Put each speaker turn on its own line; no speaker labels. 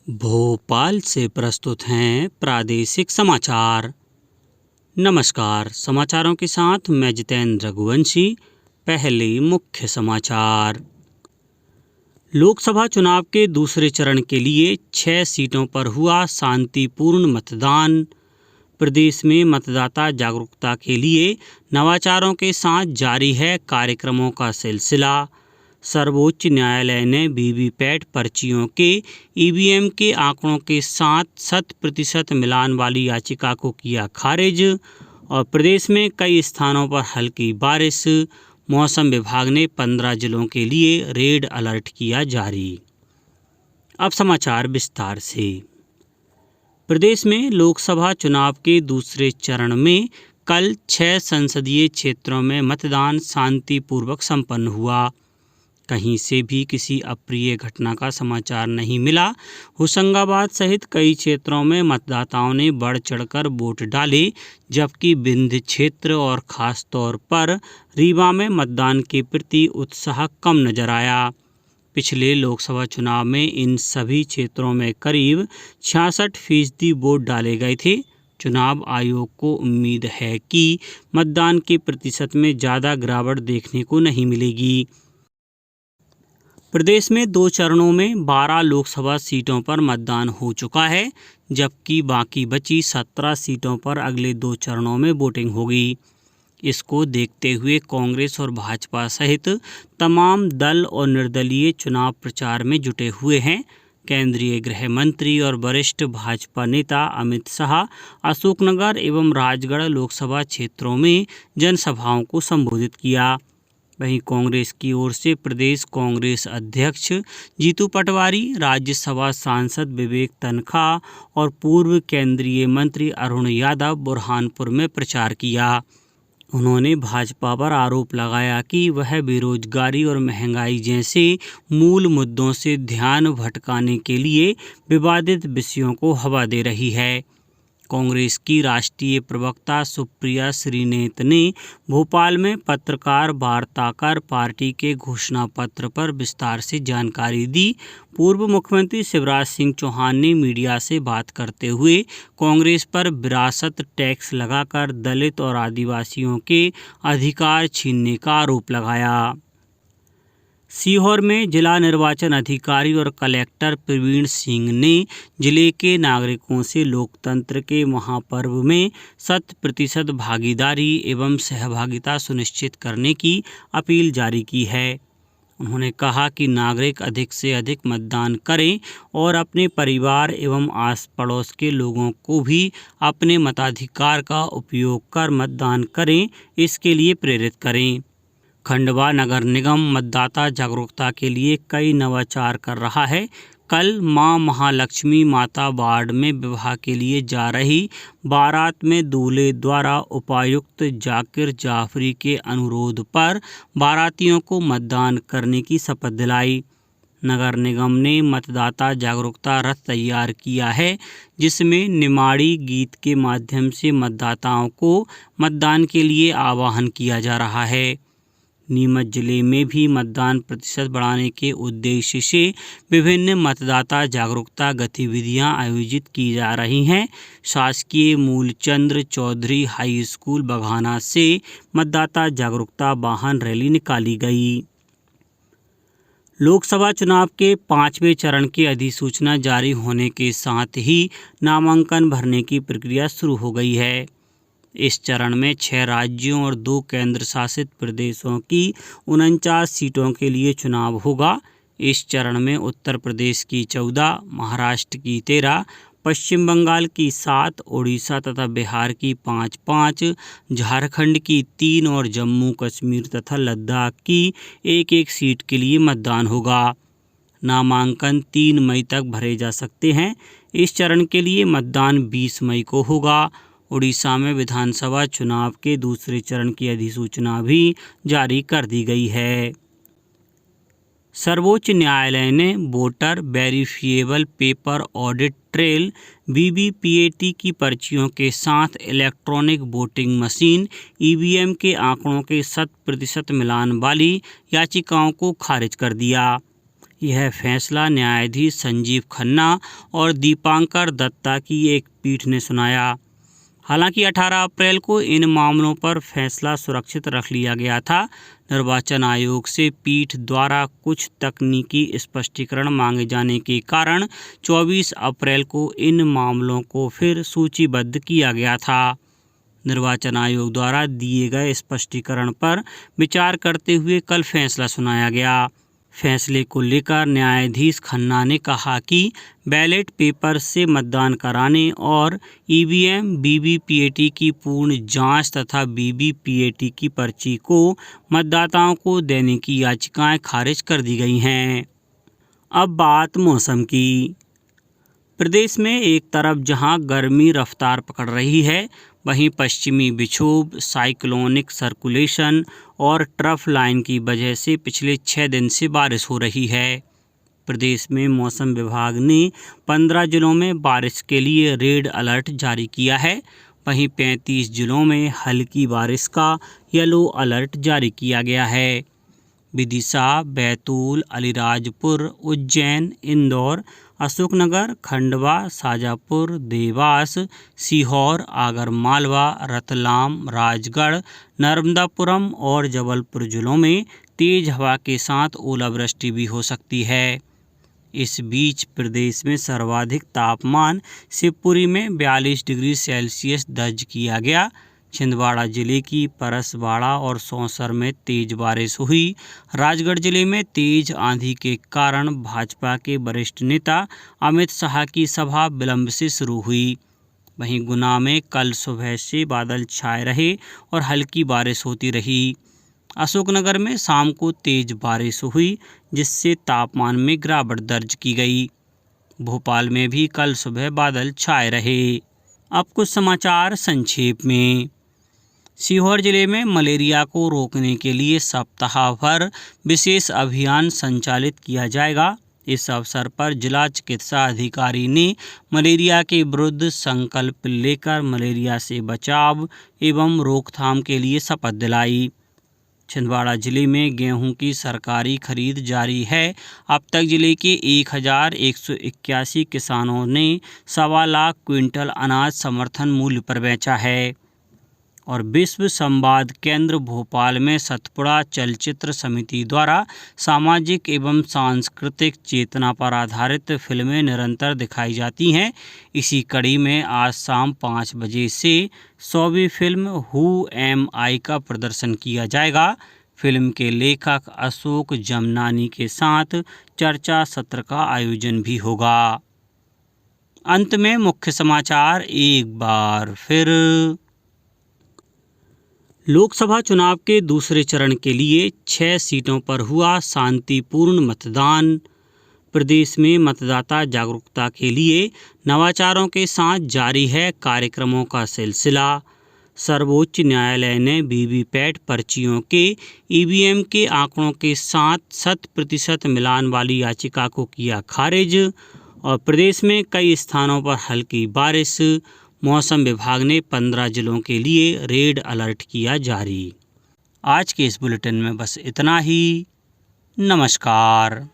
भोपाल से प्रस्तुत हैं प्रादेशिक समाचार। नमस्कार, समाचारों के साथ मैं जितेंद्र रघुवंशी। पहले मुख्य समाचार। लोकसभा चुनाव के दूसरे चरण के लिए 6 सीटों पर हुआ शांतिपूर्ण मतदान। प्रदेश में मतदाता जागरूकता के लिए नवाचारों के साथ जारी है कार्यक्रमों का सिलसिला। सर्वोच्च न्यायालय ने वीवीपैट पर्चियों के ईवीएम के आंकड़ों के साथ 100% मिलान वाली याचिका को किया खारिज। और प्रदेश में कई स्थानों पर हल्की बारिश। मौसम विभाग ने 15 जिलों के लिए रेड अलर्ट किया जारी। अब समाचार विस्तार से। प्रदेश में लोकसभा चुनाव के दूसरे चरण में कल 6 संसदीय क्षेत्रों में मतदान शांतिपूर्वक संपन्न हुआ। कहीं से भी किसी अप्रिय घटना का समाचार नहीं मिला। होशंगाबाद सहित कई क्षेत्रों में मतदाताओं ने बढ़ चढ़कर वोट डाले, जबकि विंध्य क्षेत्र और खास तौर पर रीवा में मतदान के प्रति उत्साह कम नजर आया। पिछले लोकसभा चुनाव में इन सभी क्षेत्रों में करीब 66% वोट डाले गए थे। चुनाव आयोग को उम्मीद है कि मतदान के प्रतिशत में ज़्यादा गिरावट देखने को नहीं मिलेगी। प्रदेश में 2 चरणों में 12 लोकसभा सीटों पर मतदान हो चुका है, जबकि बाकी बची 17 सीटों पर अगले 2 चरणों में वोटिंग होगी। इसको देखते हुए कांग्रेस और भाजपा सहित तमाम दल और निर्दलीय चुनाव प्रचार में जुटे हुए हैं। केंद्रीय गृह मंत्री और वरिष्ठ भाजपा नेता अमित शाह अशोकनगर एवं राजगढ़ लोकसभा क्षेत्रों में जनसभाओं को संबोधित किया। वहीं कांग्रेस की ओर से प्रदेश कांग्रेस अध्यक्ष जीतू पटवारी, राज्यसभा सांसद विवेक तन्खा और पूर्व केंद्रीय मंत्री अरुण यादव बुरहानपुर में प्रचार किया। उन्होंने भाजपा पर आरोप लगाया कि वह बेरोजगारी और महंगाई जैसे मूल मुद्दों से ध्यान भटकाने के लिए विवादित विषयों को हवा दे रही है। कांग्रेस की राष्ट्रीय प्रवक्ता सुप्रिया श्रीनेत ने भोपाल में पत्रकार वार्ता कर पार्टी के घोषणा पत्र पर विस्तार से जानकारी दी। पूर्व मुख्यमंत्री शिवराज सिंह चौहान ने मीडिया से बात करते हुए कांग्रेस पर विरासत टैक्स लगाकर दलित और आदिवासियों के अधिकार छीनने का आरोप लगाया। सीहोर में जिला निर्वाचन अधिकारी और कलेक्टर प्रवीण सिंह ने जिले के नागरिकों से लोकतंत्र के महापर्व में 100% भागीदारी एवं सहभागिता सुनिश्चित करने की अपील जारी की है। उन्होंने कहा कि नागरिक अधिक से अधिक मतदान करें और अपने परिवार एवं आस पड़ोस के लोगों को भी अपने मताधिकार का उपयोग कर मतदान करें, इसके लिए प्रेरित करें। खंडवा नगर निगम मतदाता जागरूकता के लिए कई नवाचार कर रहा है। कल मां महालक्ष्मी माता वार्ड में विवाह के लिए जा रही बारात में दूल्हे द्वारा उपायुक्त जाकिर जाफरी के अनुरोध पर बारातियों को मतदान करने की शपथ दिलाई। नगर निगम ने मतदाता जागरूकता रथ तैयार किया है, जिसमें निमाड़ी गीत के माध्यम से मतदाताओं को मतदान के लिए आह्वान किया जा रहा है। नीमच जिले में भी मतदान प्रतिशत बढ़ाने के उद्देश्य से विभिन्न मतदाता जागरूकता गतिविधियां आयोजित की जा रही हैं। शासकीय मूलचंद्र चौधरी हाई स्कूल बघाना से मतदाता जागरूकता वाहन रैली निकाली गई। लोकसभा चुनाव के 5वें चरण की अधिसूचना जारी होने के साथ ही नामांकन भरने की प्रक्रिया शुरू हो गई है। इस चरण में 6 राज्यों और 2 केंद्र शासित प्रदेशों की 49 सीटों के लिए चुनाव होगा। इस चरण में उत्तर प्रदेश की 14, महाराष्ट्र की 13, पश्चिम बंगाल की 7, ओडिशा तथा बिहार की 5-5, झारखंड की 3 और जम्मू कश्मीर तथा लद्दाख की 1-1 सीट के लिए मतदान होगा। नामांकन 3 मई तक भरे जा सकते हैं। इस चरण के लिए मतदान 20 मई को होगा। उड़ीसा में विधानसभा चुनाव के दूसरे चरण की अधिसूचना भी जारी कर दी गई है। सर्वोच्च न्यायालय ने voter verifiable paper audit trail VVPAT की पर्चियों के साथ इलेक्ट्रॉनिक वोटिंग मशीन ईवीएम के आंकड़ों के 100% मिलान वाली याचिकाओं को खारिज कर दिया। यह फैसला न्यायाधीश संजीव खन्ना और दीपांकर दत्ता की एक पीठ ने सुनाया। हालांकि 18 अप्रैल को इन मामलों पर फैसला सुरक्षित रख लिया गया था। निर्वाचन आयोग से पीठ द्वारा कुछ तकनीकी स्पष्टीकरण मांगे जाने के कारण 24 अप्रैल को इन मामलों को फिर सूचीबद्ध किया गया था। निर्वाचन आयोग द्वारा दिए गए स्पष्टीकरण पर विचार करते हुए कल फैसला सुनाया गया। फैसले को लेकर न्यायाधीश खन्ना ने कहा कि बैलेट पेपर से मतदान कराने और ईवीएम वीवीपीएटी की पूर्ण जांच तथा वीवीपीएटी की पर्ची को मतदाताओं को देने की याचिकाएं खारिज कर दी गई हैं। अब बात मौसम की। प्रदेश में एक तरफ जहां गर्मी रफ्तार पकड़ रही है, वहीं पश्चिमी विक्षोभ, साइक्लोनिक सर्कुलेशन और ट्रफ लाइन की वजह से पिछले 6 दिन से बारिश हो रही है। प्रदेश में मौसम विभाग ने 15 जिलों में बारिश के लिए रेड अलर्ट जारी किया है। वहीं 35 जिलों में हल्की बारिश का येलो अलर्ट जारी किया गया है। विदिशा, बैतूल, अलीराजपुर, उज्जैन, इंदौर, अशोकनगर, खंडवा, शाजापुर, देवास, सीहोर, आगरमालवा, रतलाम, राजगढ़, नर्मदापुरम और जबलपुर जिलों में तेज हवा के साथ ओलावृष्टि भी हो सकती है। इस बीच प्रदेश में सर्वाधिक तापमान शिवपुरी में 42 डिग्री सेल्सियस दर्ज किया गया। छिंदवाड़ा जिले की परसवाड़ा और सौंसर में तेज बारिश हुई। राजगढ़ जिले में तेज आंधी के कारण भाजपा के वरिष्ठ नेता अमित शाह की सभा विलंब से शुरू हुई। वहीं गुना में कल सुबह से बादल छाए रहे और हल्की बारिश होती रही। अशोकनगर में शाम को तेज बारिश हुई, जिससे तापमान में गिरावट दर्ज की गई। भोपाल में भी कल सुबह बादल छाए रहे। अब कुछ समाचार संक्षेप में। सीहोर जिले में मलेरिया को रोकने के लिए सप्ताह भर विशेष अभियान संचालित किया जाएगा। इस अवसर पर जिला चिकित्सा अधिकारी ने मलेरिया के विरुद्ध संकल्प लेकर मलेरिया से बचाव एवं रोकथाम के लिए शपथ दिलाई। छिंदवाड़ा जिले में गेहूं की सरकारी खरीद जारी है। अब तक जिले के 1181 किसानों ने 1.25 लाख क्विंटल अनाज समर्थन मूल्य पर बेचा है। और विश्व संवाद केंद्र भोपाल में सतपुड़ा चलचित्र समिति द्वारा सामाजिक एवं सांस्कृतिक चेतना पर आधारित फिल्में निरंतर दिखाई जाती हैं। इसी कड़ी में आज शाम 5 बजे से 100वीं फिल्म हु एम आई का प्रदर्शन किया जाएगा। फिल्म के लेखक अशोक जमनानी के साथ चर्चा सत्र का आयोजन भी होगा। अंत में मुख्य समाचार एक बार फिर। लोकसभा चुनाव के दूसरे चरण के लिए 6 सीटों पर हुआ शांतिपूर्ण मतदान। प्रदेश में मतदाता जागरूकता के लिए नवाचारों के साथ जारी है कार्यक्रमों का सिलसिला। सर्वोच्च न्यायालय ने वीवीपैट पर्चियों के ईवीएम के आंकड़ों के साथ 100% मिलान वाली याचिका को किया खारिज। और प्रदेश में कई स्थानों पर हल्की बारिश। मौसम विभाग ने 15 जिलों के लिए रेड अलर्ट किया जारी। आज के इस बुलेटिन में बस इतना ही। नमस्कार।